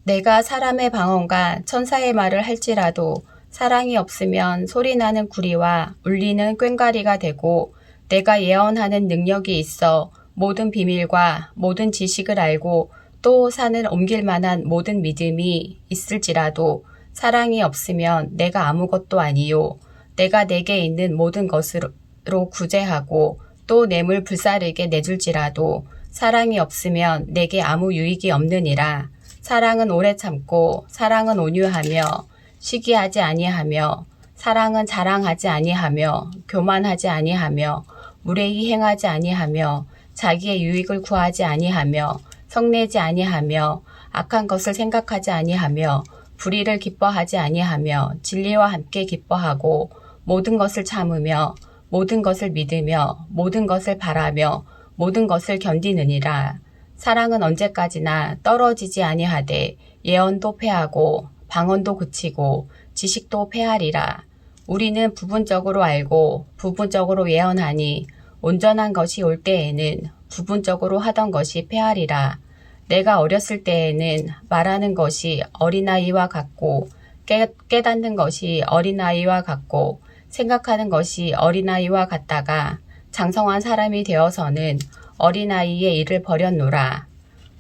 내가 사람의 방언과 천사의 말을 할지라도 사랑이 없으면 소리나는 구리와 울리는 꽹과리가 되고, 내가 예언하는 능력이 있어 모든 비밀과 모든 지식을 알고 또 산을 옮길 만한 모든 믿음이 있을지라도 사랑이 없으면 내가 아무것도 아니요. 내가 내게 있는 모든 것으로 구제하고 또 뇌물 불사르게 내줄지라도 사랑이 없으면 내게 아무 유익이 없느니라. 사랑은 오래 참고 사랑은 온유하며 시기하지 아니하며 사랑은 자랑하지 아니하며 교만하지 아니하며 무례히 행하지 아니하며 자기의 유익을 구하지 아니하며 성내지 아니하며 악한 것을 생각하지 아니하며 불의를 기뻐하지 아니하며 진리와 함께 기뻐하고 모든 것을 참으며 모든 것을 믿으며 모든 것을 바라며 모든 것을 견디느니라. 사랑은 언제까지나 떨어지지 아니하되 예언도 패하고 방언도 그치고 지식도 패하리라. 우리는 부분적으로 알고 부분적으로 예언하니 온전한 것이 올 때에는 부분적으로 하던 것이 패하리라. 내가 어렸을 때에는 말하는 것이 어린아이와 같고 깨닫는 것이 어린아이와 같고 생각하는 것이 어린아이와 같다가 장성한 사람이 되어서는 어린아이의 일을 버렸노라.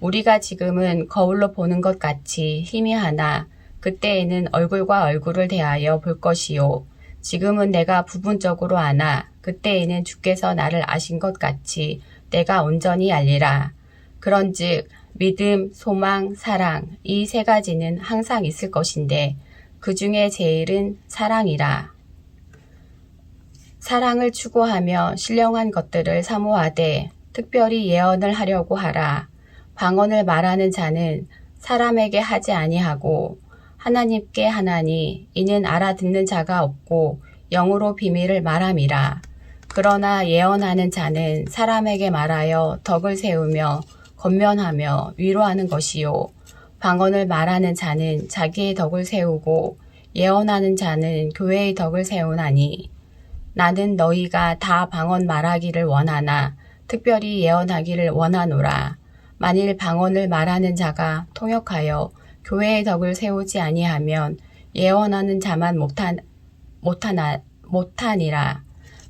우리가 지금은 거울로 보는 것 같이 희미하나 그때에는 얼굴과 얼굴을 대하여 볼 것이요. 지금은 내가 부분적으로 아나 그때에는 주께서 나를 아신 것 같이 내가 온전히 알리라. 그런즉 믿음, 소망, 사랑 이 세 가지는 항상 있을 것인데 그 중에 제일은 사랑이라. 사랑을 추구하며 신령한 것들을 사모하되 특별히 예언을 하려고 하라. 방언을 말하는 자는 사람에게 하지 아니하고 하나님께 하나니 이는 알아듣는 자가 없고 영으로 비밀을 말함이라. 그러나 예언하는 자는 사람에게 말하여 덕을 세우며 권면하며 위로하는 것이요. 방언을 말하는 자는 자기의 덕을 세우고 예언하는 자는 교회의 덕을 세우나니 나는 너희가 다 방언 말하기를 원하나 특별히 예언하기를 원하노라. 만일 방언을 말하는 자가 통역하여 교회의 덕을 세우지 아니하면 예언하는 자만 못하니라.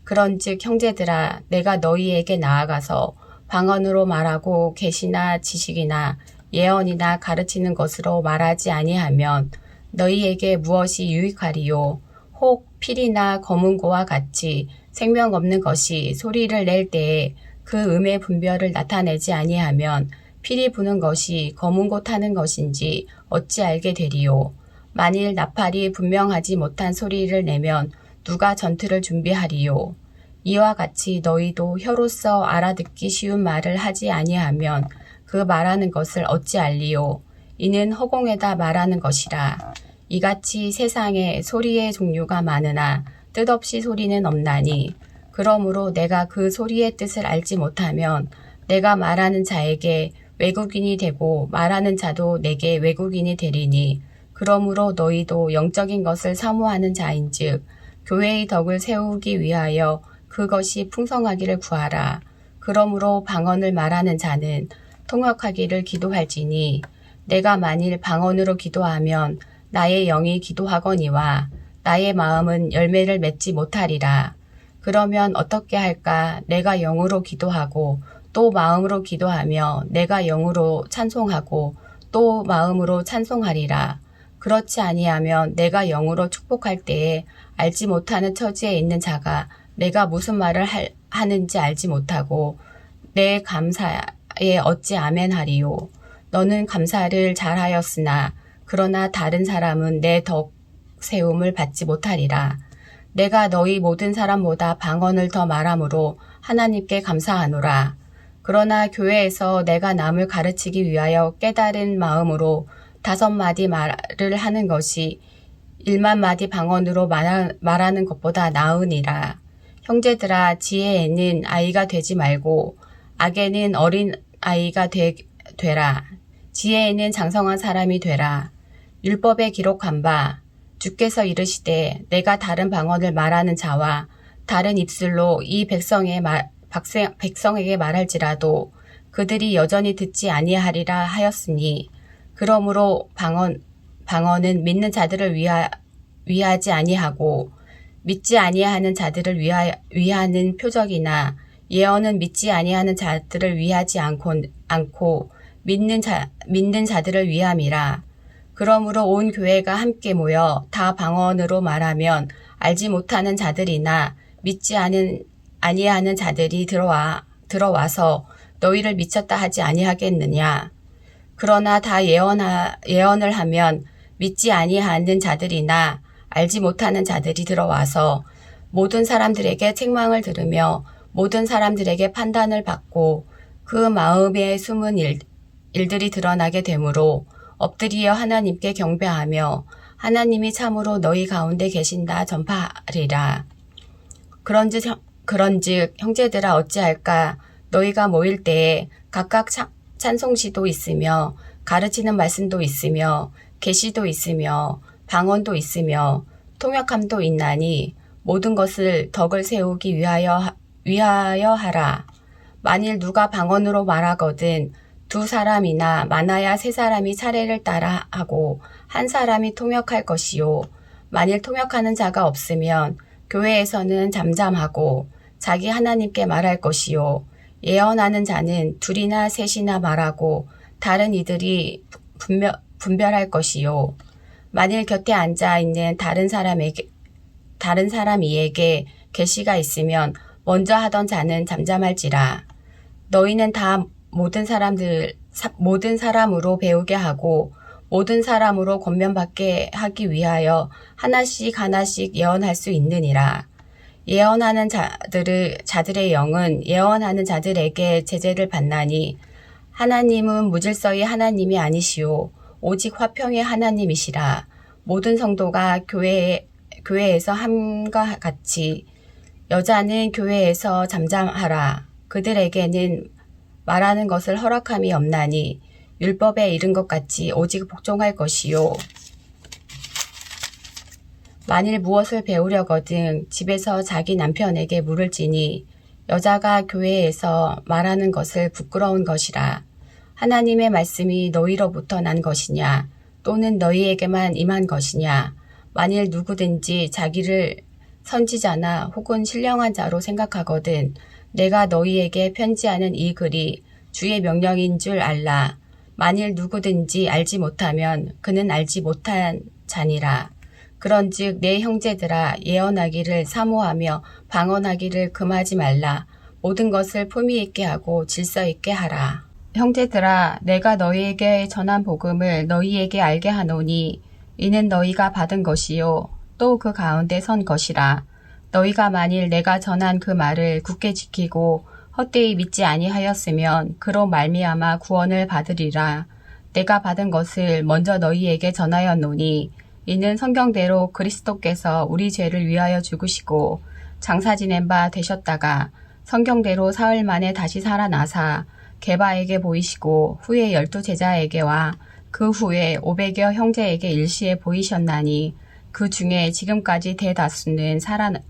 그런즉 형제들아 내가 너희에게 나아가서 방언으로 말하고 계시나 지식이나 예언이나 가르치는 것으로 말하지 아니하면 너희에게 무엇이 유익하리요. 혹 필이나 검은고와 같이 생명 없는 것이 소리를 낼 때에 그 음의 분별을 나타내지 아니하면 필이 부는 것이 검은고 타는 것인지 어찌 알게 되리요. 만일 나팔이 분명하지 못한 소리를 내면 누가 전투를 준비하리요. 이와 같이 너희도 혀로서 알아듣기 쉬운 말을 하지 아니하면 그 말하는 것을 어찌 알리요. 이는 허공에다 말하는 것이라. 이같이 세상에 소리의 종류가 많으나 뜻없이 소리는 없나니 그러므로 내가 그 소리의 뜻을 알지 못하면 내가 말하는 자에게 외국인이 되고 말하는 자도 내게 외국인이 되리니 그러므로 너희도 영적인 것을 사모하는 자인즉 교회의 덕을 세우기 위하여 그것이 풍성하기를 구하라. 그러므로 방언을 말하는 자는 통역하기를 기도할지니 내가 만일 방언으로 기도하면 나의 영이 기도하거니와 나의 마음은 열매를 맺지 못하리라. 그러면 어떻게 할까? 내가 영으로 기도하고 또 마음으로 기도하며 내가 영으로 찬송하고 또 마음으로 찬송하리라. 그렇지 아니하면 내가 영으로 축복할 때에 알지 못하는 처지에 있는 자가 내가 무슨 말을 하는지 알지 못하고 내 감사에 어찌 아멘하리요. 너는 감사를 잘하였으나 그러나 다른 사람은 내 덕 세움을 받지 못하리라. 내가 너희 모든 사람보다 방언을 더 말함으로 하나님께 감사하노라. 그러나 교회에서 내가 남을 가르치기 위하여 깨달은 마음으로 5마디 말을 하는 것이 1만 마디 방언으로 말하는 것보다 나으니라. 형제들아 지혜에는 아이가 되지 말고 악에는 어린 아이가 되라. 지혜에는 장성한 사람이 되라. 율법에 기록한 바 주께서 이르시되 내가 다른 방언을 말하는 자와 다른 입술로 이 백성에게 말할지라도 그들이 여전히 듣지 아니하리라 하였으니 그러므로 방언은 믿는 자들을 위하지 아니하고 믿지 아니하는 자들을 위하는 표적이나 예언은 믿지 아니하는 자들을 위하지 않고 믿는 자들을 위함이라. 그러므로 온 교회가 함께 모여 다 방언으로 말하면 알지 못하는 자들이나 믿지 아니하는 자들이 들어와서 너희를 미쳤다 하지 아니하겠느냐. 그러나 다 예언을 하면 믿지 아니하는 자들이나 알지 못하는 자들이 들어와서 모든 사람들에게 책망을 들으며 모든 사람들에게 판단을 받고 그 마음에 숨은 일들이 드러나게 되므로 엎드리어 하나님께 경배하며 하나님이 참으로 너희 가운데 계신다 전파하리라. 그런즉 형제들아 어찌할까. 너희가 모일 때에 각각 찬송시도 있으며 가르치는 말씀도 있으며 계시도 있으며 방언도 있으며 통역함도 있나니 모든 것을 덕을 세우기 위하여 하라. 만일 누가 방언으로 말하거든 두 사람이나 많아야 세 사람이 차례를 따라 하고 한 사람이 통역할 것이요. 만일 통역하는 자가 없으면 교회에서는 잠잠하고 자기 하나님께 말할 것이요. 예언하는 자는 둘이나 셋이나 말하고 다른 이들이 분별할 것이요. 만일 곁에 앉아 있는 다른 사람 이에게 계시가 있으면 먼저 하던 자는 잠잠할지라. 너희는 다 모든 사람으로 배우게 하고 모든 사람으로 권면받게 하기 위하여 하나씩 예언할 수 있느니라. 예언하는 자들의 영은 예언하는 자들에게 제재를 받나니 하나님은 무질서히 하나님이 아니시오. 오직 화평의 하나님이시라. 모든 성도가 교회에서 함과 같이 여자는 교회에서 잠잠하라. 그들에게는 말하는 것을 허락함이 없나니 율법에 이른 것 같이 오직 복종할 것이요. 만일 무엇을 배우려거든 집에서 자기 남편에게 물을지니 여자가 교회에서 말하는 것을 부끄러운 것이라. 하나님의 말씀이 너희로부터 난 것이냐 또는 너희에게만 임한 것이냐. 만일 누구든지 자기를 선지자나 혹은 신령한 자로 생각하거든 내가 너희에게 편지하는 이 글이 주의 명령인 줄 알라. 만일 누구든지 알지 못하면 그는 알지 못한 자니라. 그런즉 내 형제들아 예언하기를 사모하며 방언하기를 금하지 말라. 모든 것을 품위 있게 하고 질서 있게 하라. 형제들아 내가 너희에게 전한 복음을 너희에게 알게 하노니 이는 너희가 받은 것이요 또 그 가운데 선 것이라. 너희가 만일 내가 전한 그 말을 굳게 지키고 헛되이 믿지 아니하였으면 그로 말미암아 구원을 받으리라. 내가 받은 것을 먼저 너희에게 전하였노니 이는 성경대로 그리스도께서 우리 죄를 위하여 죽으시고 장사 지낸 바 되셨다가 성경대로 사흘 만에 다시 살아나사 게바에게 보이시고 후에 12 제자에게와 그 후에 500여 형제에게 일시에 보이셨나니 그 중에 지금까지 대다수는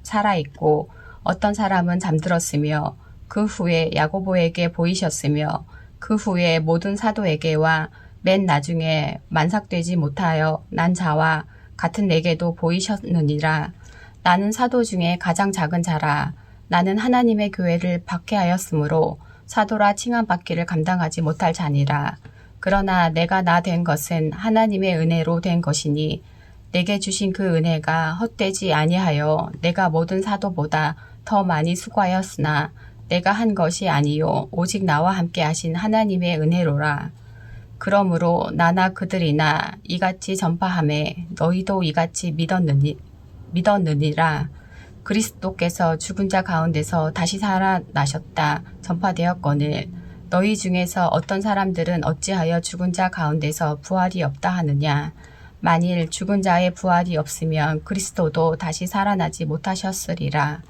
살아있고 어떤 사람은 잠들었으며 그 후에 야고보에게 보이셨으며 그 후에 모든 사도에게와 맨 나중에 만삭되지 못하여 난 자와 같은 내게도 보이셨느니라. 나는 사도 중에 가장 작은 자라. 나는 하나님의 교회를 박해하였으므로 사도라 칭함받기를 감당하지 못할 자니라. 그러나 내가 나 된 것은 하나님의 은혜로 된 것이니 내게 주신 그 은혜가 헛되지 아니하여 내가 모든 사도보다 더 많이 수고하였으나 내가 한 것이 아니요 오직 나와 함께 하신 하나님의 은혜로라. 그러므로 나나 그들이나 이같이 전파하매 너희도 이같이 믿었느니라. 그리스도께서 죽은 자 가운데서 다시 살아나셨다 전파되었거늘 너희 중에서 어떤 사람들은 어찌하여 죽은 자 가운데서 부활이 없다 하느냐. 만일 죽은 자의 부활이 없으면 그리스도도 다시 살아나지 못하셨으리라.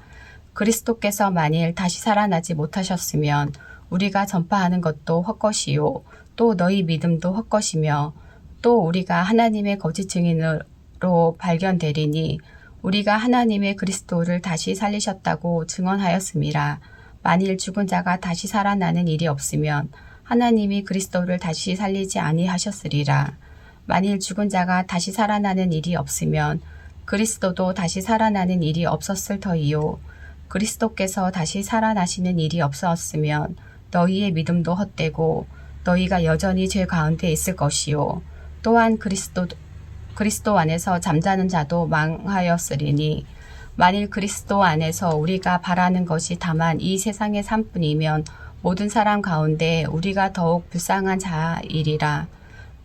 그리스도께서 만일 다시 살아나지 못하셨으면 우리가 전파하는 것도 헛것이요 또 너희 믿음도 헛것이며 또 우리가 하나님의 거짓 증인으로 발견되리니 우리가 하나님의 그리스도를 다시 살리셨다고 증언하였음이라. 만일 죽은 자가 다시 살아나는 일이 없으면 하나님이 그리스도를 다시 살리지 아니하셨으리라. 만일 죽은 자가 다시 살아나는 일이 없으면 그리스도도 다시 살아나는 일이 없었을 터이요. 그리스도께서 다시 살아나시는 일이 없었으면 너희의 믿음도 헛되고 너희가 여전히 죄 가운데 있을 것이요. 또한 그리스도 안에서 잠자는 자도 망하였으리니 만일 그리스도 안에서 우리가 바라는 것이 다만 이 세상의 삶뿐이면 모든 사람 가운데 우리가 더욱 불쌍한 자이리라.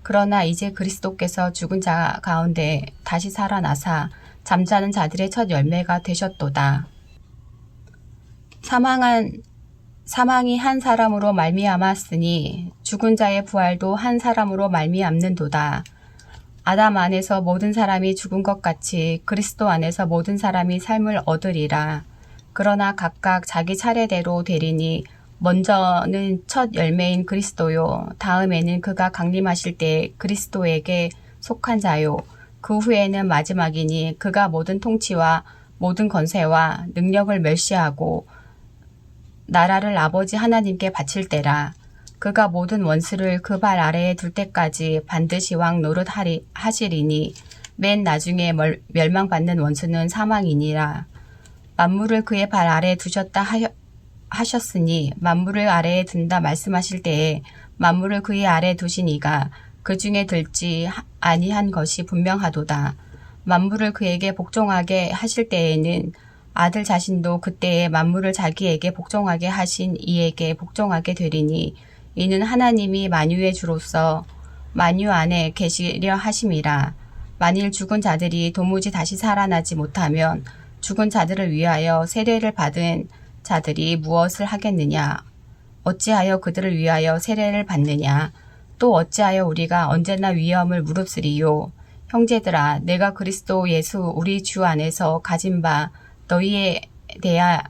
그러나 이제 그리스도께서 죽은 자 가운데 다시 살아나사 잠자는 자들의 첫 열매가 되셨도다. 사망이 한 사람으로 말미암았으니 죽은 자의 부활도 한 사람으로 말미암는도다. 아담 안에서 모든 사람이 죽은 것 같이 그리스도 안에서 모든 사람이 삶을 얻으리라. 그러나 각각 자기 차례대로 되리니 먼저는 첫 열매인 그리스도요. 다음에는 그가 강림하실 때 그리스도에게 속한 자요. 그 후에는 마지막이니 그가 모든 통치와 모든 권세와 능력을 멸시하고 나라를 아버지 하나님께 바칠 때라. 그가 모든 원수를 그 발 아래에 둘 때까지 반드시 왕 노릇하시리니 맨 나중에 멸망받는 원수는 사망이니라. 만물을 그의 발 아래에 두셨다 하셨으니 만물을 아래에 둔다 말씀하실 때에 만물을 그의 아래에 두신 이가 그 중에 들지 아니한 것이 분명하도다. 만물을 그에게 복종하게 하실 때에는 아들 자신도 그때에 만물을 자기에게 복종하게 하신 이에게 복종하게 되리니 이는 하나님이 만유의 주로서 만유 안에 계시려 하심이라. 만일 죽은 자들이 도무지 다시 살아나지 못하면 죽은 자들을 위하여 세례를 받은 자들이 무엇을 하겠느냐? 어찌하여 그들을 위하여 세례를 받느냐? 또 어찌하여 우리가 언제나 위험을 무릅쓰리요? 형제들아, 내가 그리스도 예수 우리 주 안에서 가진 바 너희에 대하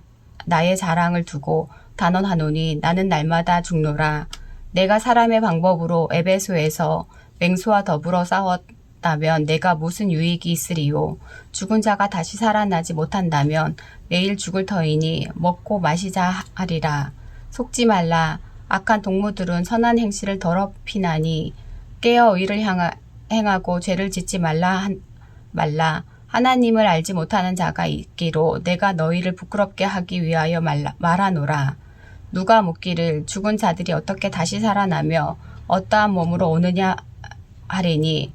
나의 자랑을 두고 단언하노니 나는 날마다 죽노라. 내가 사람의 방법으로 에베소에서 맹수와 더불어 싸웠다면 내가 무슨 유익이 있으리요? 죽은 자가 다시 살아나지 못한다면 매일 죽을 터이니 먹고 마시자 하리라. 속지 말라. 악한 동무들은 선한 행실을 더럽히나니 깨어 의를 행하고 죄를 짓지 말라. 하나님을 알지 못하는 자가 있기로 내가 너희를 부끄럽게 하기 위하여 말하노라. 누가 묻기를 죽은 자들이 어떻게 다시 살아나며 어떠한 몸으로 오느냐 하리니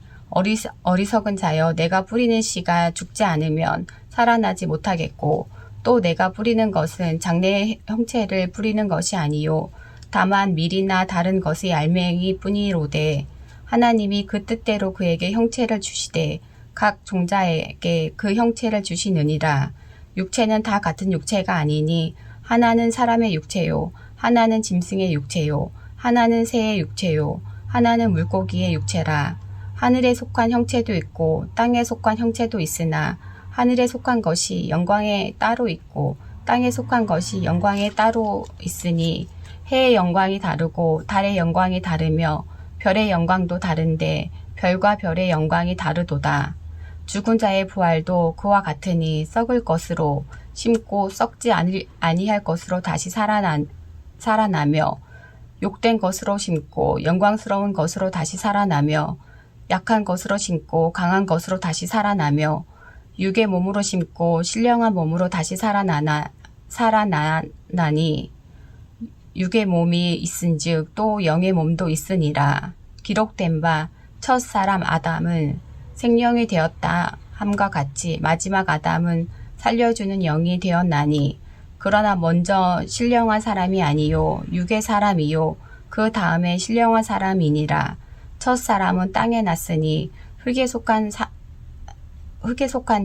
어리석은 자여 내가 뿌리는 씨가 죽지 않으면 살아나지 못하겠고 또 내가 뿌리는 것은 장래의 형체를 뿌리는 것이 아니요 다만 밀이나 다른 것의 알맹이 뿐이로되 하나님이 그 뜻대로 그에게 형체를 주시되 각 종자에게 그 형체를 주시느니라. 육체는 다 같은 육체가 아니니 하나는 사람의 육체요 하나는 짐승의 육체요 하나는 새의 육체요 하나는 물고기의 육체라. 하늘에 속한 형체도 있고 땅에 속한 형체도 있으나 하늘에 속한 것이 영광에 따로 있고 땅에 속한 것이 영광에 따로 있으니 해의 영광이 다르고 달의 영광이 다르며 별의 영광도 다른데 별과 별의 영광이 다르도다. 죽은 자의 부활도 그와 같으니 썩을 것으로 심고 썩지 아니할 것으로 다시 살아나며 욕된 것으로 심고 영광스러운 것으로 다시 살아나며 약한 것으로 심고 강한 것으로 다시 살아나며 육의 몸으로 심고 신령한 몸으로 다시 살아나니 육의 몸이 있은즉 또 영의 몸도 있으니라. 기록된 바 첫 사람 아담은 생명이 되었다 함과 같이 마지막 아담은 살려주는 영이 되었나니 그러나 먼저 신령한 사람이 아니요 육의 사람이요 그 다음에 신령한 사람이니라. 첫 사람은 땅에 났으니 흙에 속한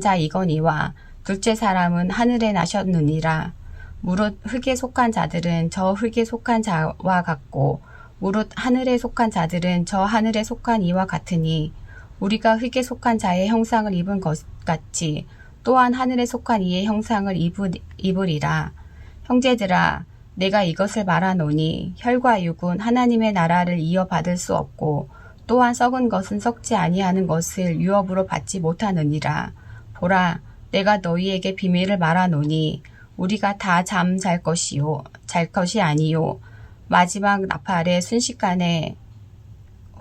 자이거니와 둘째 사람은 하늘에 나셨느니라. 무릇 흙에 속한 자들은 저 흙에 속한 자와 같고 무릇 하늘에 속한 자들은 저 하늘에 속한 이와 같으니 우리가 흙에 속한 자의 형상을 입은 것 같이 또한 하늘에 속한 이의 형상을 입으리라. 형제들아, 내가 이것을 말하노니 혈과 육은 하나님의 나라를 이어받을 수 없고 또한 썩은 것은 썩지 아니하는 것을 유업으로 받지 못하느니라. 보라, 내가 너희에게 비밀을 말하노니 우리가 다 잠 잘 것이 아니요 마지막 나팔의 순식간에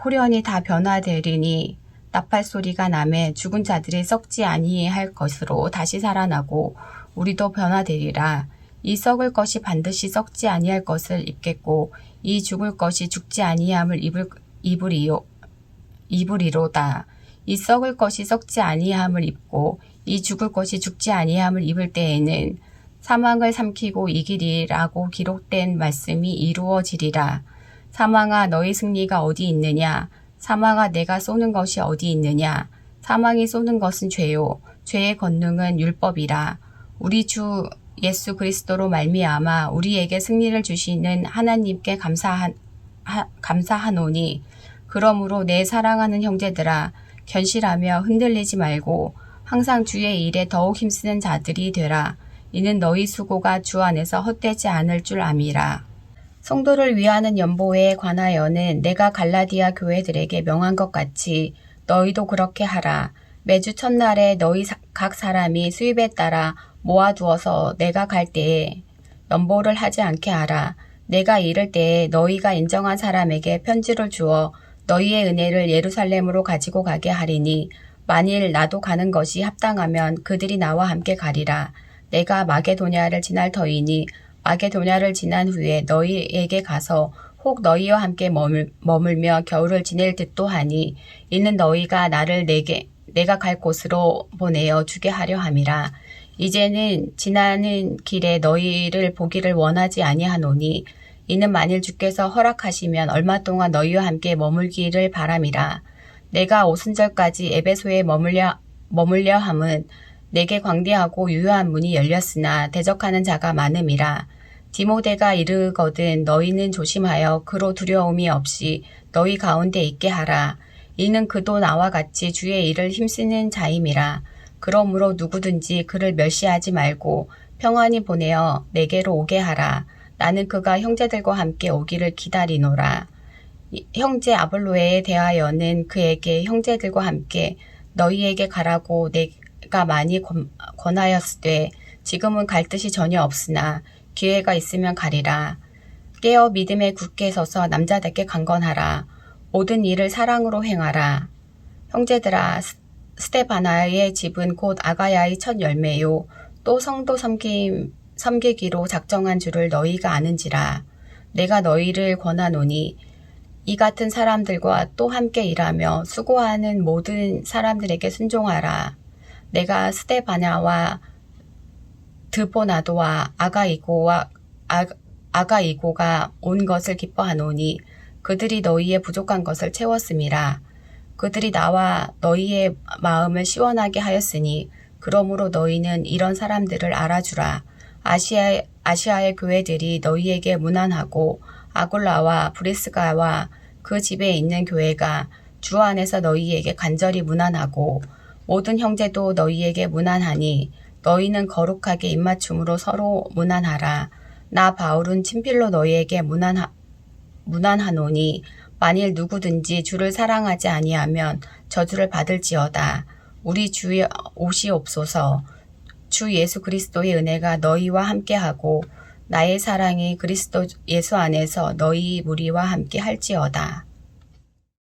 호련히 다 변화되리니 나팔 소리가 나매 죽은 자들이 썩지 아니할 것으로 다시 살아나고 우리도 변화되리라. 이 썩을 것이 반드시 썩지 아니할 것을 입겠고 이 죽을 것이 죽지 아니함을 입으리로다. 이 썩을 것이 썩지 아니함을 입고 이 죽을 것이 죽지 아니함을 입을 때에는 사망을 삼키고 이기리라고 기록된 말씀이 이루어지리라. 사망아 너희 승리가 어디 있느냐? 사망아 내가 쏘는 것이 어디 있느냐? 사망이 쏘는 것은 죄요. 죄의 권능은 율법이라. 우리 주 예수 그리스도로 말미암아 우리에게 승리를 주시는 하나님께 감사하노니 그러므로 내 사랑하는 형제들아 견실하며 흔들리지 말고 항상 주의 일에 더욱 힘쓰는 자들이 되라. 이는 너희 수고가 주 안에서 헛되지 않을 줄 암이라. 성도를 위하는 연보에 관하여는 내가 갈라디아 교회들에게 명한 것 같이 너희도 그렇게 하라. 매주 첫날에 너희 각 사람이 수입에 따라 모아두어서 내가 갈 때에 연보를 하지 않게 하라. 내가 이를 때에 너희가 인정한 사람에게 편지를 주어 너희의 은혜를 예루살렘으로 가지고 가게 하리니 만일 나도 가는 것이 합당하면 그들이 나와 함께 가리라. 내가 마게도냐를 지날 터이니 마게도냐를 지난 후에 너희에게 가서 혹 너희와 함께 머물며 겨울을 지낼 듯도 하니 이는 너희가 나를 내가 갈 곳으로 보내어 주게 하려 함이라. 이제는 지나는 길에 너희를 보기를 원하지 아니하노니 이는 만일 주께서 허락하시면 얼마 동안 너희와 함께 머물기를 바람이라. 내가 오순절까지 에베소에 머물려 함은 내게 광대하고 유효한 문이 열렸으나 대적하는 자가 많음이라. 디모데가 이르거든 너희는 조심하여 그로 두려움이 없이 너희 가운데 있게 하라. 이는 그도 나와 같이 주의 일을 힘쓰는 자임이라. 그러므로 누구든지 그를 멸시하지 말고 평안히 보내어 내게로 오게 하라. 나는 그가 형제들과 함께 오기를 기다리노라. 형제 아볼로에 대하여는 그에게 형제들과 함께 너희에게 가라고 내가 많이 권하였으되 지금은 갈 뜻이 전혀 없으나 기회가 있으면 가리라. 깨어 믿음에 굳게 서서 남자답게 강건하라. 모든 일을 사랑으로 행하라. 형제들아 스데바나의 집은 곧 아가야의 첫 열매요. 또 성도 섬기기로 작정한 줄을 너희가 아는지라. 내가 너희를 권하노니 이 같은 사람들과 또 함께 일하며 수고하는 모든 사람들에게 순종하라. 내가 스데바나와 드보나도와 아가이고가 온 것을 기뻐하노니 그들이 너희의 부족한 것을 채웠음이라. 그들이 나와 너희의 마음을 시원하게 하였으니 그러므로 너희는 이런 사람들을 알아주라. 아시아의 교회들이 너희에게 문안하고 아굴라와 브리스가와 그 집에 있는 교회가 주 안에서 너희에게 간절히 문안하고 모든 형제도 너희에게 문안하니 너희는 거룩하게 입맞춤으로 서로 문안하라. 나 바울은 친필로 너희에게 문안하노니 만일 누구든지 주를 사랑하지 아니하면 저주를 받을지어다. 우리 주 오시옵소서. 주 예수 그리스도의 은혜가 너희와 함께하고 나의 사랑이 그리스도 예수 안에서 너희 무리와 함께 할지어다.